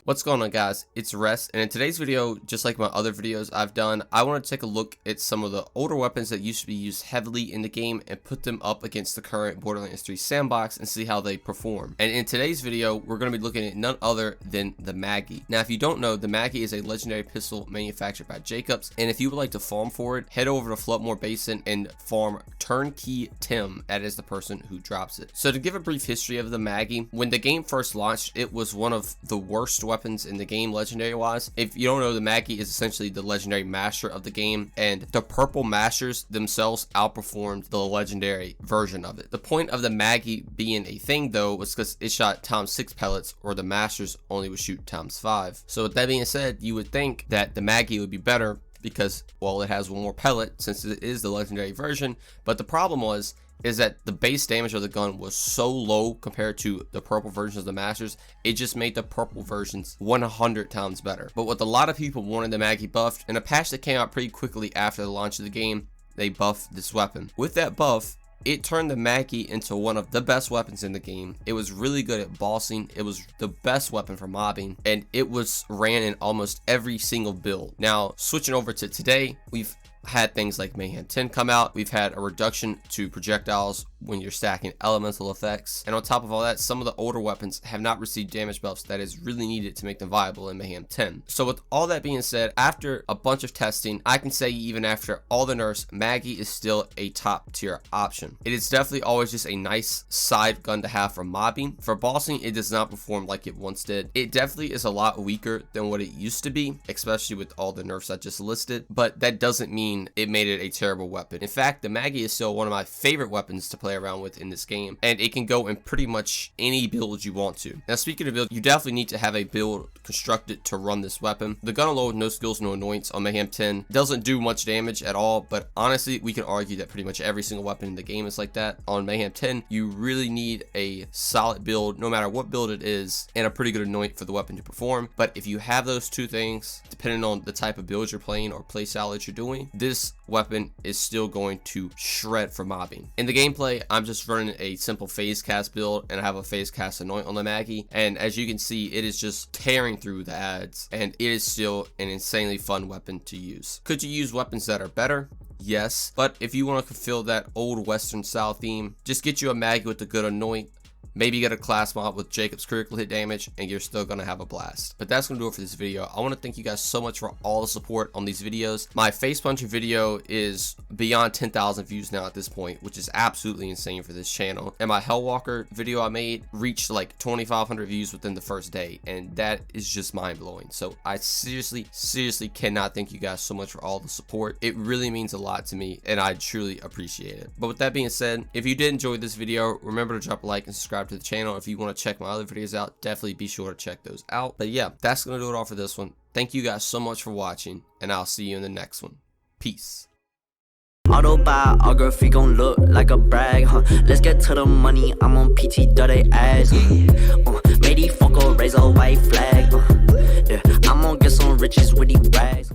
What's going on, guys? It's Rest, and in today's video, just like my other videos I've done, I want to take a look at some of the older weapons that used to be used heavily in the game and put them up against the current Borderlands 3 sandbox and see how they perform. And in today's video, we're going to be looking at none other than the Maggie. Now, if you don't know, the Maggie is a legendary pistol manufactured by Jacobs, and if you would like to farm for it, head over to Floodmore Basin and farm Turnkey Tim. That is the person who drops it. So to give a brief history of the Maggie, when the game first launched, it was one of the worst weapons in the game legendary wise. If you don't know, the Maggie is essentially the legendary master of the game, and the purple masters themselves outperformed the legendary version of it. The point of the Maggie being a thing though was because it shot ×6 pellets, or the masters only would shoot ×5. So with that being said, you would think that the Maggie would be better because, well, it has one more pellet since it is the legendary version. But the problem is that the base damage of the gun was so low compared to the purple versions of the masters, it just made the purple versions 100 times better. But with a lot of people wanted the Maggie buffed, in a patch that came out pretty quickly after the launch of the game, they buffed this weapon. With that buff, it turned the Maggie into one of the best weapons in the game. It was really good at bossing. It was the best weapon for mobbing, and it was ran in almost every single build. Now, switching over to today, we've had things like Mayhem 10 come out. We've had a reduction to projectiles when you're stacking elemental effects, and on top of all that, some of the older weapons have not received damage buffs that is really needed to make them viable in Mayhem 10. So with all that being said, after a bunch of testing, I can say even after all the nerfs, Maggie is still a top tier option. It is definitely always just a nice side gun to have for mobbing. For bossing, it does not perform like it once did. It definitely is a lot weaker than what it used to be, especially with all the nerfs I just listed, but that doesn't mean it made it a terrible weapon. In fact, the Maggie is still one of my favorite weapons to play around with in this game, and it can go in pretty much any build you want to. Now, speaking of build, you definitely need to have a build constructed to run this weapon. The gun alone with no skills, no annoyance on Mayhem 10 doesn't do much damage at all, but honestly, we can argue that pretty much every single weapon in the game is like that. On Mayhem 10, you really need a solid build, no matter what build it is, and a pretty good annoyance for the weapon to perform. But if you have those two things, depending on the type of build you're playing or play style that you're doing, this weapon is still going to shred for mobbing. In the gameplay, I'm just running a simple phase cast build, and I have a phase cast anoint on the Maggie, and as you can see, it is just tearing through the ads, and it is still an insanely fun weapon to use. Could you use weapons that are better? Yes, but if you want to fulfill that old western style theme, just get you a Maggie with a good anoint. Maybe get a class mod with Jacob's critical hit damage, and you're still gonna have a blast. But that's gonna do it for this video. I want to thank you guys so much for all the support on these videos. My face punching video is beyond 10,000 views now at this point, which is absolutely insane for this channel. And my Hellwalker video I made reached like 2,500 views within the first day, and that is just mind blowing. So I seriously cannot thank you guys so much for all the support. It really means a lot to me, and I truly appreciate it. But with that being said, if you did enjoy this video, remember to drop a like and subscribe to the channel. If you want to check my other videos out, definitely be sure to check those out. But yeah, that's gonna do it all for this one. Thank you guys so much for watching, and I'll see you in the next one. Peace. Autobiography gon' look like a brag, huh? Let's get to the money, I'm on PT, dirty ass, made these fucker raise a white flag, yeah, I'm gonna get some riches with these rags.